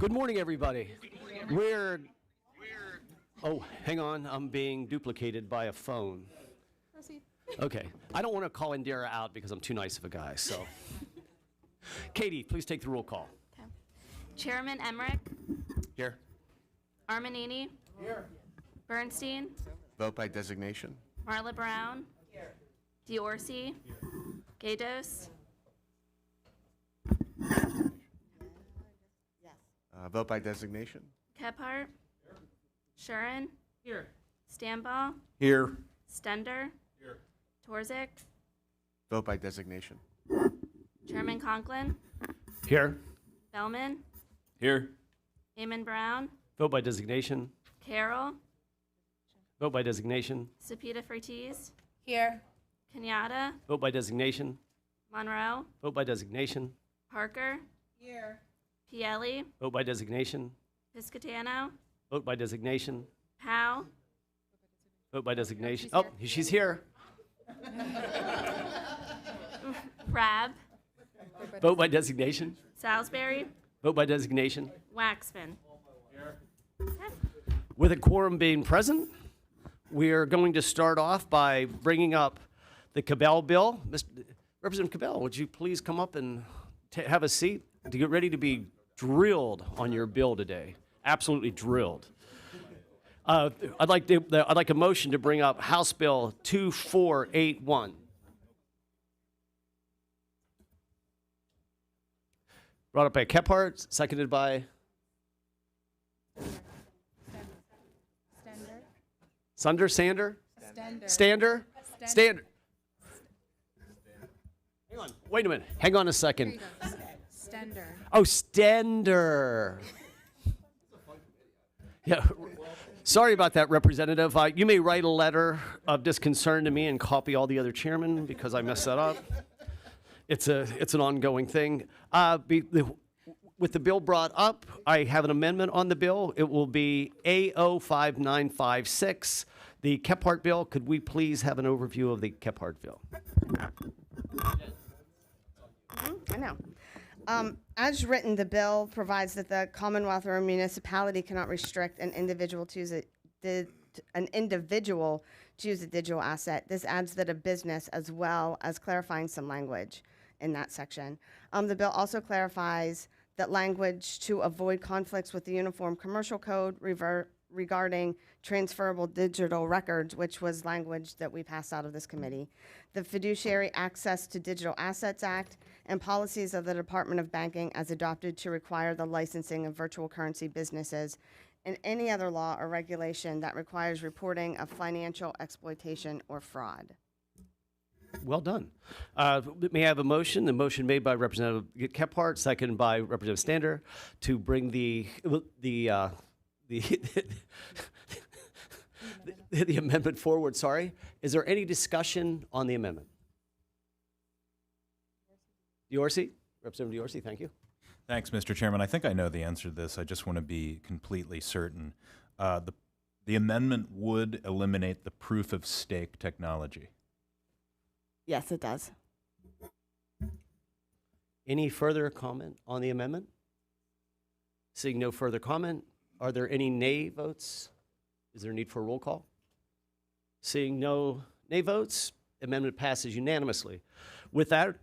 Good morning, everybody. Oh, hang on. I'm being duplicated by a phone. Proceed. Okay. I don't want to call Indira out because I'm too nice of a guy, so. Katie, please take the roll call. Okay. Chairman Emmerich, Here. Armanini. Here. Bernstein, Vote by designation. Marla Brown. Here. Diorsi. Gatos. Vote by designation. Kephart. Shuren. Here. Stambaugh. Here. Stender. Here. Torzik. Vote by designation. Chairman Conklin. Here. Bellman. Here. Eamon Brown. Vote by designation. Carroll. Vote by designation. Sapita Fertiz. Here. Kenyatta. Vote by designation. Monroe. Vote by designation. Parker. Here. Pielli. Vote by designation. Piscatano. Vote by designation. Howe. Vote by designation. Oh, she's here. Rab. Vote by designation. Salisbury. Vote by designation. Waxman. With a quorum being present, we are going to start off by bringing up the Cabell bill. Representative Cabell, would you please come up and have a seat to get ready to be drilled on your bill today? Absolutely drilled. I'd like a motion to bring up House Bill 2481. Brought up by Kephart, seconded by Sander? Stander? Stander. Hang on, wait a minute. Hang on a second. Stender. Oh, Stender. Yeah. Sorry about that, Representative. You may write a letter of disconcern to me and copy all the other chairmen because I messed that up. It's an ongoing thing. With the bill brought up, I have an amendment on the bill. It will be A05956. The Kephart bill. Could we please have an overview of the Kephart bill? I know. As written, the bill provides that the Commonwealth or a municipality cannot restrict an individual to use a digital asset. This adds that a business, as well as clarifying some language in that section. The bill also clarifies that language to avoid conflicts with the Uniform Commercial Code regarding transferable digital records, which was language that we passed out of this committee, the Fiduciary Access to Digital Assets Act, and policies of the Department of Banking as adopted to require the licensing of virtual currency businesses, and any other law or regulation that requires reporting of financial exploitation or fraud. Well done. May I have a motion? The motion made by Representative Kephart, seconded by Representative Stander, to bring the amendment forward. Sorry. Is there any discussion on the amendment? Diorsi? Representative Diorsi, thank you. Thanks, Mr. Chairman. I think I know the answer to this. I just want to be completely certain. The amendment would eliminate the proof of stake technology. Yes, it does. Any further comment on the amendment? Seeing no further comment, are there any nay votes? Is there a need for a roll call? Seeing no nay votes, amendment passes unanimously. With that,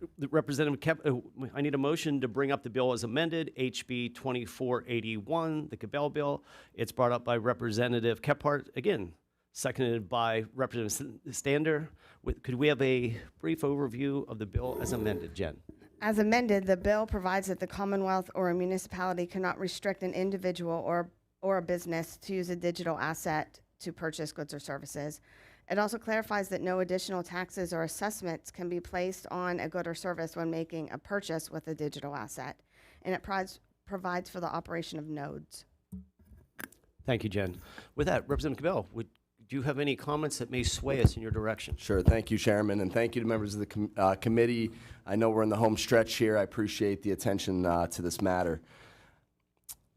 I need a motion to bring up the bill as amended, HB 2481, the Cabell bill. It's brought up by Representative Kephart, again, seconded by Representative Stander. Could we have a brief overview of the bill as amended, Jen? As amended, the bill provides that the Commonwealth or a municipality cannot restrict an individual or a business to use a digital asset to purchase goods or services. It also clarifies that no additional taxes or assessments can be placed on a good or service when making a purchase with a digital asset. And it provides for the operation of nodes. Thank you, Jen. With that, Representative Cabell, do you have any comments that may sway us in your direction? Sure. Thank you, Chairman, and thank you to members of the committee. I know we're in the home stretch here. I appreciate the attention to this matter.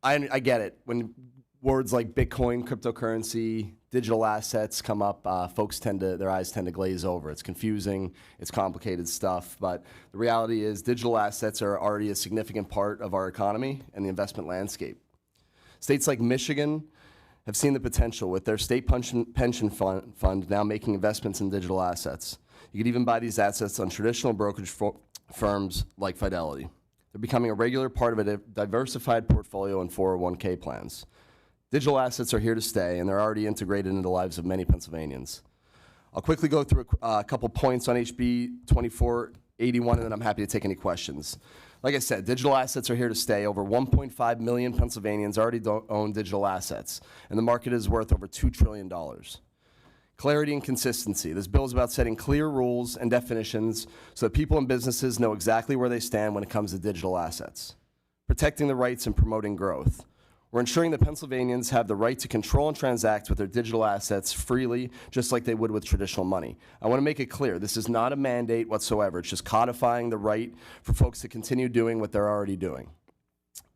I get it. When words like Bitcoin, cryptocurrency, digital assets come up, their eyes tend to glaze over. It's confusing, it's complicated stuff, but the reality is digital assets are already a significant part of our economy and the investment landscape. States like Michigan have seen the potential with their state pension fund now making investments in digital assets. You could even buy these assets on traditional brokerage firms like Fidelity. They're becoming a regular part of a diversified portfolio in 401k plans. Digital assets are here to stay, and they're already integrated into the lives of many Pennsylvanians. I'll quickly go through a couple points on HB 2481, and then I'm happy to take any questions. Like I said, digital assets are here to stay. Over 1.5 million Pennsylvanians already own digital assets, and the market is worth over $2 trillion. Clarity and consistency. This bill is about setting clear rules and definitions so that people and businesses know exactly where they stand when it comes to digital assets. Protecting the rights and promoting growth. We're ensuring that Pennsylvanians have the right to control and transact with their digital assets freely, just like they would with traditional money. I want to make it clear, this is not a mandate whatsoever. It's just codifying the right for folks to continue doing what they're already doing.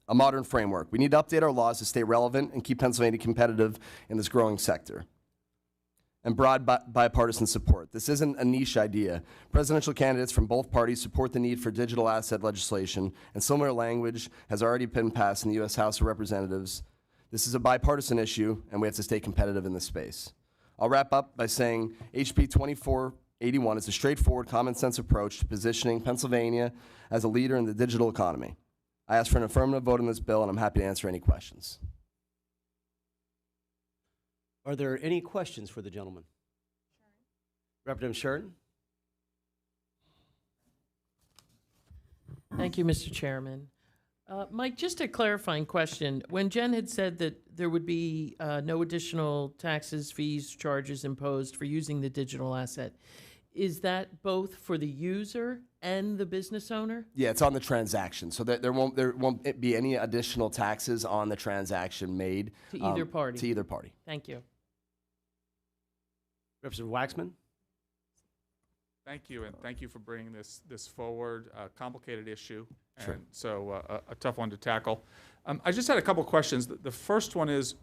A modern framework. We need to update our laws to stay relevant and keep Pennsylvania competitive in this growing sector. And broad bipartisan support. This isn't a niche idea. Presidential candidates from both parties support the need for digital asset legislation, and similar language has already been passed in the U.S. House of Representatives. This is a bipartisan issue, and we have to stay competitive in this space. I'll wrap up by saying HB 2481 is a straightforward, common-sense approach to positioning Pennsylvania as a leader in the digital economy. I ask for an affirmative vote on this bill, and I'm happy to answer any questions. Are there any questions for the gentleman? Representative Sheridan? Thank you, Mr. Chairman. Mike, just a clarifying question. When Jen had said that there would be no additional taxes, fees, charges imposed for using the digital asset, is that both for the user and the business owner? Yeah, it's on the transaction, so there won't be any additional taxes on the transaction made To either party? To either party. Thank you. Representative Waxman? Thank you, and thank you for bringing this forward. A complicated issue, and Sure. so a tough one to tackle. I just had a couple questions. The first one is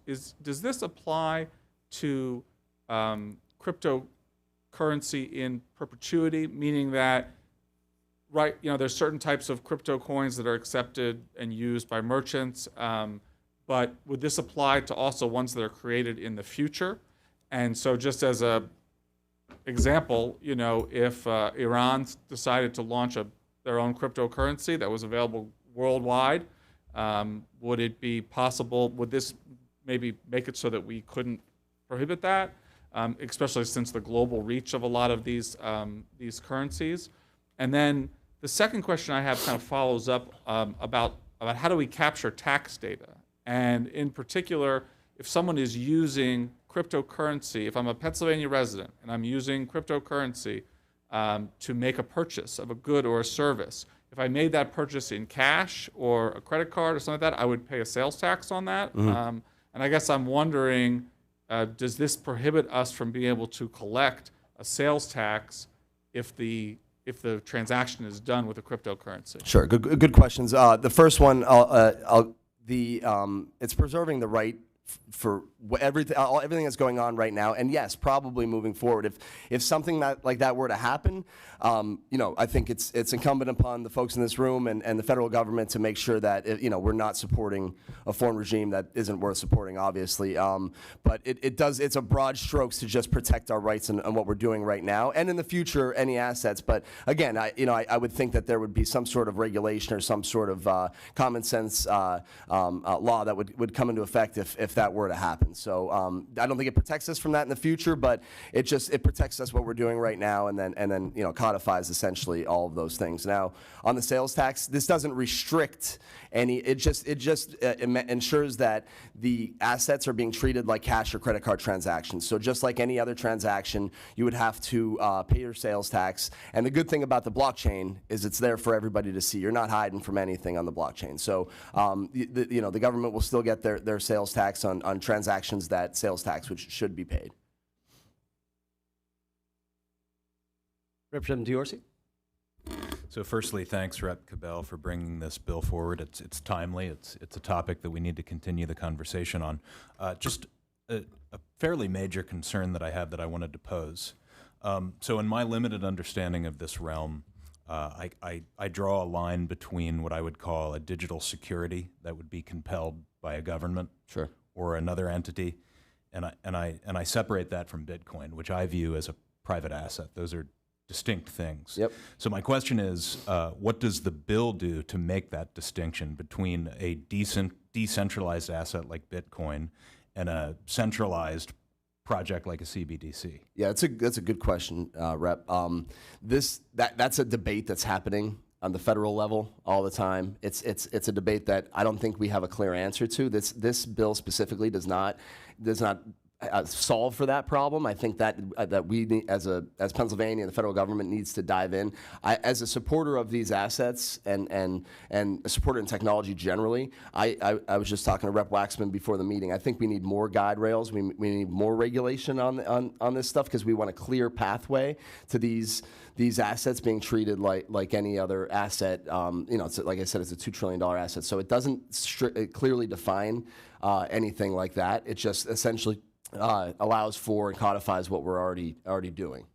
does this apply to cryptocurrency in perpetuity, meaning that there's certain types of crypto coins that are accepted and used by merchants, but would this apply to also ones that are created in the future? And so just as a example, if Iran decided to launch their own cryptocurrency that was available worldwide, would it be possible, would this maybe make it so that we couldn't prohibit that, especially since the global reach of a lot of these currencies? And then the second question I have kind of follows up about how do we capture tax data? And in particular, if someone is using cryptocurrency, if I'm a Pennsylvania resident and I'm using cryptocurrency to make a purchase of a good or a service, if I made that purchase in cash or a credit card or something like that, I would pay a sales tax on that. And I guess I'm wondering, does this prohibit us from being able to collect a sales tax if the transaction is done with a cryptocurrency? Sure, good questions. The first one, it's preserving the right for everything that's going on right now, and yes, probably moving forward. If something like that were to happen, I think it's incumbent upon the folks in this room and the federal government to make sure that we're not supporting a foreign regime that isn't worth supporting, obviously. But it's a broad strokes to just protect our rights and what we're doing right now, and in the future, any assets. But again, I would think that there would be some sort of regulation or some sort of common sense law that would come into effect if that were to happen. So I don't think it protects us from that in the future, but it protects us what we're doing right now, and then codifies essentially all of those things. Now, on the sales tax, this doesn't restrict any. It just ensures that the assets are being treated like cash or credit card transactions. So just like any other transaction, you would have to pay your sales tax. And the good thing about the blockchain is it's there for everybody to see. You're not hiding from anything on the blockchain. So the government will still get their sales tax on transactions that sales tax which should be paid. Representative Diorsi? So firstly, thanks, Rep. Cabell, for bringing this bill forward. It's timely. It's a topic that we need to continue the conversation on. Just a fairly major concern that I have that I wanted to pose. So in my limited understanding of this realm, I draw a line between what I would call a digital security that would be compelled by a government Sure. or another entity, and I separate that from Bitcoin, which I view as a private asset. Those are distinct things. Yep. So my question is, what does the bill do to make that distinction between a decentralized asset like Bitcoin and a centralized project like a CBDC? Yeah, that's a good question, Rep. That's a debate that's happening on the federal level all the time. It's a debate that I don't think we have a clear answer to. This bill specifically does not solve for that problem. I think that we need, as Pennsylvania, the federal government needs to dive in. As a supporter of these assets and a supporter in technology generally, I was just talking to Rep. Waxman before the meeting. I think we need more guide rails. We need more regulation on this stuff because we want a clear pathway to these assets being treated like any other asset. It's, like I said, it's a $2 trillion asset, so it doesn't clearly define anything like that. It just essentially allows for and codifies what we're already doing.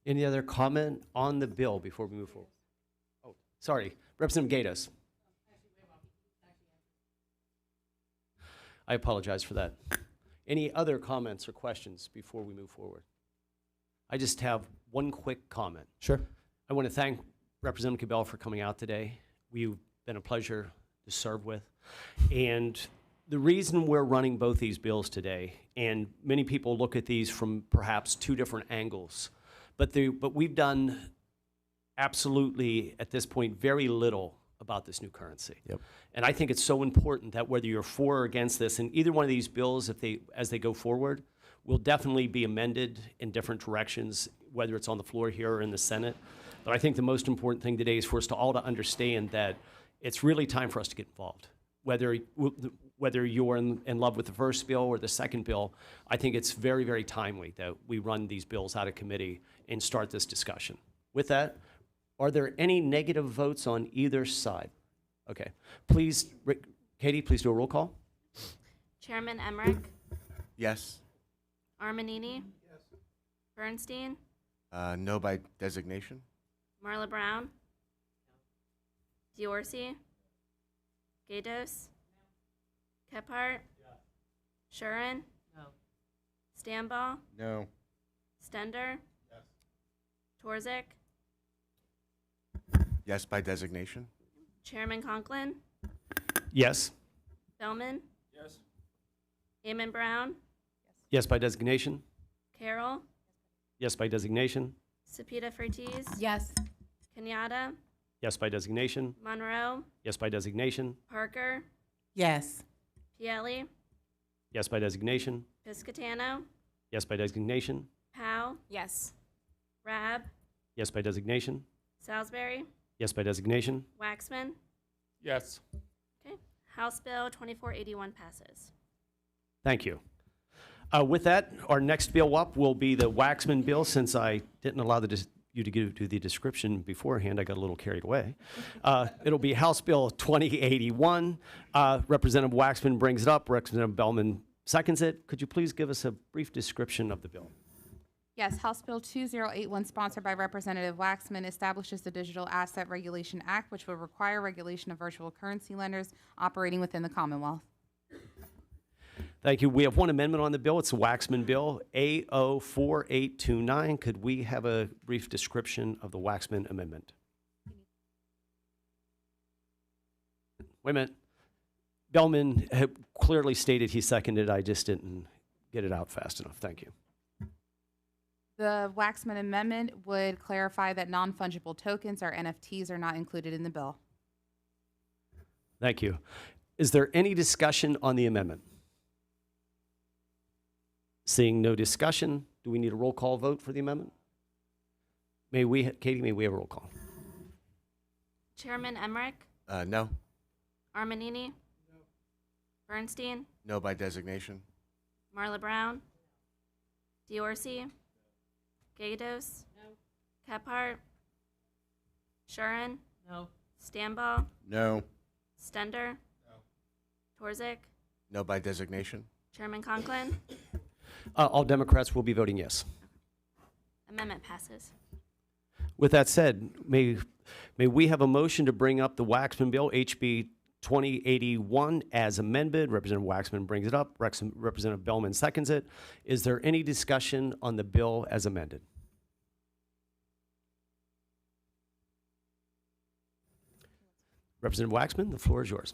Any other comment on the bill before we move forward? Oh, sorry, Representative Gatos. I apologize for that. Any other comments or questions before we move forward? I just have one quick comment. Sure. I want to thank Representative Cabell for coming out today. You've been a pleasure to serve with. And the reason we're running both these bills today, and many people look at these from perhaps two different angles, but we've done absolutely, at this point, very little about this new currency. Yep. And I think it's so important that whether you're for or against this, and either one of these bills, as they go forward, will definitely be amended in different directions, whether it's on the floor here or in the Senate. But I think the most important thing today is for us to all to understand that it's really time for us to get involved. Whether you're in love with the first bill or the second bill, I think it's very, very timely that we run these bills out of committee and start this discussion. With that, are there any negative votes on either side? Okay. Please, Katie, please do a roll call. Chairman Emmerich, Yes. Armanini, Bernstein, No by designation. Marla Brown, Diorsi, Gatos, Kephart, Shurin, Stambaugh, No. Stender, Torzik, Yes by designation. Chairman Conklin, Yes. Bellman, Eamon Brown, Yes by designation. Carroll, Yes by designation. Sapita Fertiz, Yes. Kenyatta, Yes by designation. Monroe, Yes by designation. Parker, Yes. Pielli, Yes by designation. Piscatano, Yes by designation. Powell, Yes. Rab, Yes by designation. Salisbury, Yes by designation. Waxman. Yes. Okay. House Bill 2481 passes. Thank you. With that, our next bill up will be the Waxman bill. Since I didn't allow you to do the description beforehand, I got a little carried away. It'll be House Bill 2081. Representative Waxman brings it up. Representative Bellman seconds it. Could you please give us a brief description of the bill? Yes, House Bill 2081, sponsored by Representative Waxman, establishes the Digital Asset Regulation Act, which will require regulation of virtual currency lenders operating within the Commonwealth. Thank you. We have one amendment on the bill. It's the Waxman bill, A04829. Could we have a brief description of the Waxman amendment? Wait a minute. Bellman had clearly stated he seconded. I just didn't get it out fast enough. Thank you. The Waxman amendment would clarify that non-fungible tokens, or NFTs, are not included in the bill. Thank you. Is there any discussion on the amendment? Seeing no discussion, do we need a roll call vote for the amendment? Katie, may we have a roll call? Chairman Emmerich, No. Armanini, Bernstein, No by designation. Marla Brown, Diorsi, Gatos, Kephart, Shurin, No. Stambaugh, No. Stender, Torzik, No by designation. Chairman Conklin. All Democrats will be voting yes. Amendment passes. With that said, may we have a motion to bring up the Waxman Bill, HB 2081, as amended. Representative Waxman brings it up. Representative Bellman seconds it. Is there any discussion on the bill as amended? Representative Waxman, the floor is yours.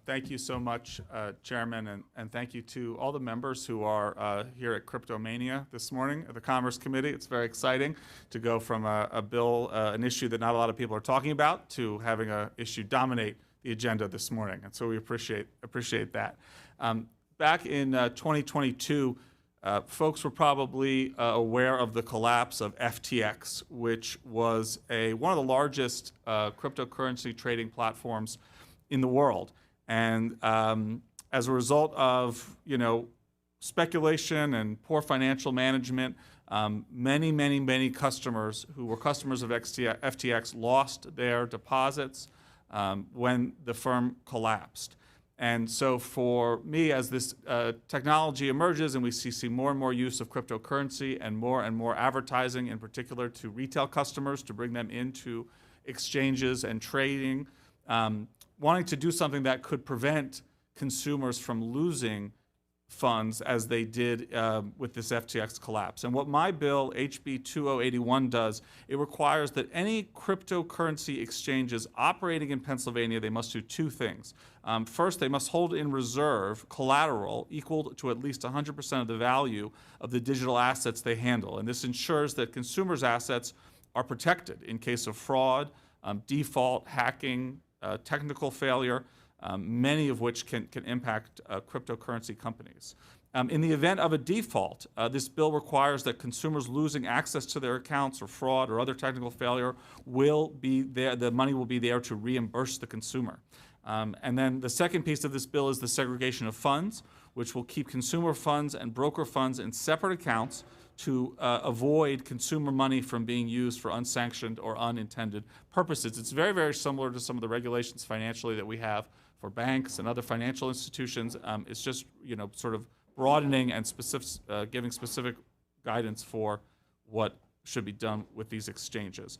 Thank you so much, Chairman, and thank you to all the members who are here at Cryptomania this morning at the Commerce Committee. It's very exciting to go from a bill, an issue that not a lot of people are talking about, to having an issue dominate the agenda this morning, and so we appreciate that. Back in 2022, folks were probably aware of the collapse of FTX, which was one of the largest cryptocurrency trading platforms in the world. And as a result of speculation and poor financial management, many customers who were customers of FTX lost their deposits when the firm collapsed. And so for me, as this technology emerges and we see more and more use of cryptocurrency and more advertising, in particular to retail customers to bring them into exchanges and trading, wanting to do something that could prevent consumers from losing funds as they did with this FTX collapse. And what my bill, HB 2081, does, it requires that any cryptocurrency exchanges operating in Pennsylvania, they must do two things. First, they must hold in reserve collateral equal to at least 100% of the value of the digital assets they handle. And this ensures that consumers' assets are protected in case of fraud, default, hacking, technical failure, many of which can impact cryptocurrency companies. In the event of a default, this bill requires that consumers losing access to their accounts or fraud or other technical failure will be there, the money will be there to reimburse the consumer. And then the second piece of this bill is the segregation of funds, which will keep consumer funds and broker funds in separate accounts to avoid consumer money from being used for unsanctioned or unintended purposes. It's very similar to some of the regulations financially that we have for banks and other financial institutions. It's just sort of broadening and giving specific guidance for what should be done with these exchanges.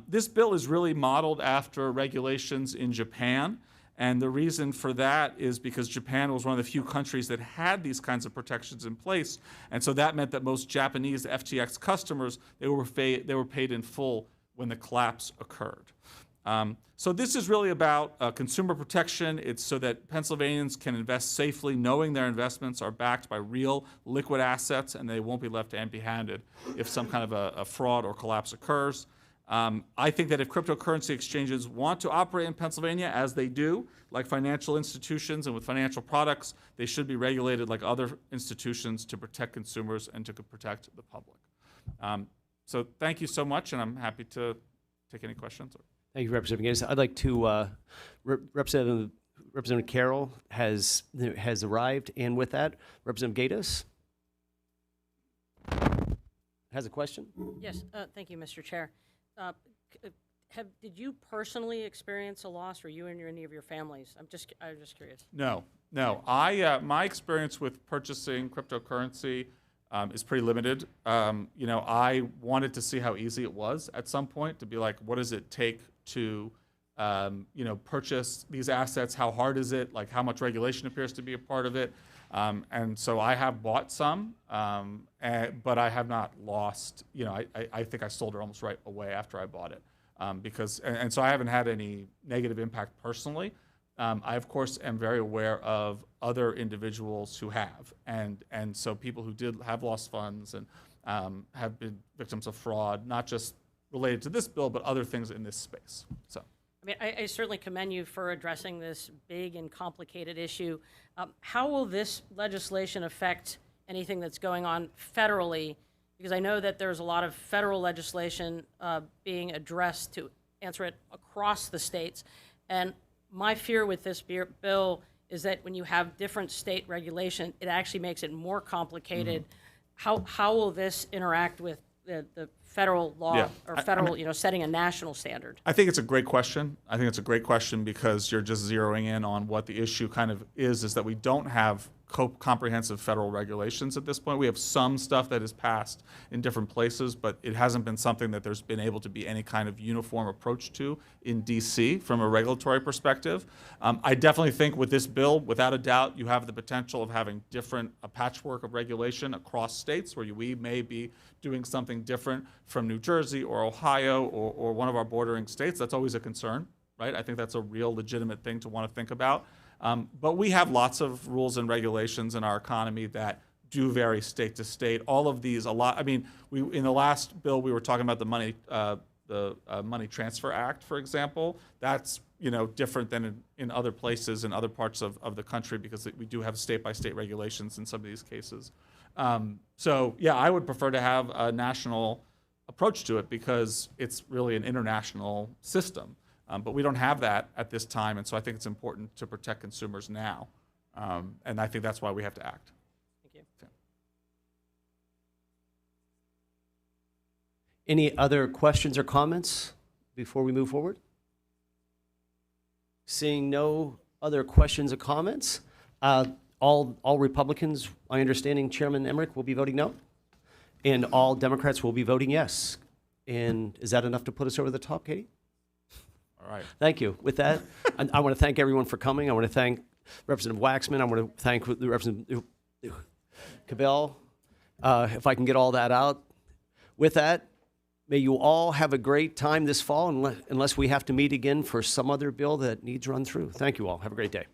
This bill is really modeled after regulations in Japan. And the reason for that is because Japan was one of the few countries that had these kinds of protections in place. And so that meant that most Japanese FTX customers, they were paid in full when the collapse occurred. So this is really about consumer protection. It's so that Pennsylvanians can invest safely, knowing their investments are backed by real liquid assets and they won't be left empty-handed if some kind of a fraud or collapse occurs. I think that if cryptocurrency exchanges want to operate in Pennsylvania, as they do, like financial institutions and with financial products, they should be regulated like other institutions to protect consumers and to protect the public. So thank you so much, and I'm happy to take any questions. Thank you, Representative Gates. I'd like to, Representative Carroll has arrived, and with that, Representative Gatos has a question. Yes, thank you, Mr. Chair. Did you personally experience a loss, or you and any of your families? I'm just curious. No. My experience with purchasing cryptocurrency is pretty limited. I wanted to see how easy it was at some point to be like, what does it take to, purchase these assets? How hard is it? Like, how much regulation appears to be a part of it? And so I have bought some, but I have not lost. I think I sold it almost right away after I bought it, and so I haven't had any negative impact personally. I of course am very aware of other individuals who have, and so people who have lost funds and have been victims of fraud, not just related to this bill, but other things in this space. So. I mean, I certainly commend you for addressing this big and complicated issue. How will this legislation affect anything that's going on federally? Because I know that there's a lot of federal legislation being addressed to answer it across the states. And my fear with this bill is that when you have different state regulation, it actually makes it more complicated. Mm-hmm. How will this interact with the federal law or federal, setting a national standard? I think it's a great question. I think it's a great question because you're just zeroing in on what the issue kind of is that we don't have comprehensive federal regulations at this point. We have some stuff that is passed in different places, but it hasn't been something that there's been able to be any kind of uniform approach to in DC from a regulatory perspective. I definitely think with this bill, without a doubt, you have the potential of having a patchwork of regulation across states where we may be doing something different from New Jersey or Ohio or one of our bordering states. That's always a concern, right? I think that's a real legitimate thing to want to think about. But we have lots of rules and regulations in our economy that do vary state to state. All of these, I mean, in the last bill, we were talking about the Money Transfer Act, for example. That's, different than in other places in other parts of the country because we do have state-by-state regulations in some of these cases. So, yeah, I would prefer to have a national approach to it because it's really an international system. But we don't have that at this time, and so I think it's important to protect consumers now. And I think that's why we have to act. Thank you. Any other questions or comments before we move forward? Seeing no other questions or comments, all Republicans, my understanding, Chairman Emmerich, will be voting no, and all Democrats will be voting yes. And is that enough to put us over the top, Katie? All right. Thank you. With that, I want to thank everyone for coming. I want to thank Representative Waxman. I want to thank the Representative Cabell, if I can get all that out. With that, may you all have a great time this fall, unless we have to meet again for some other bill that needs run through. Thank you all. Have a great day.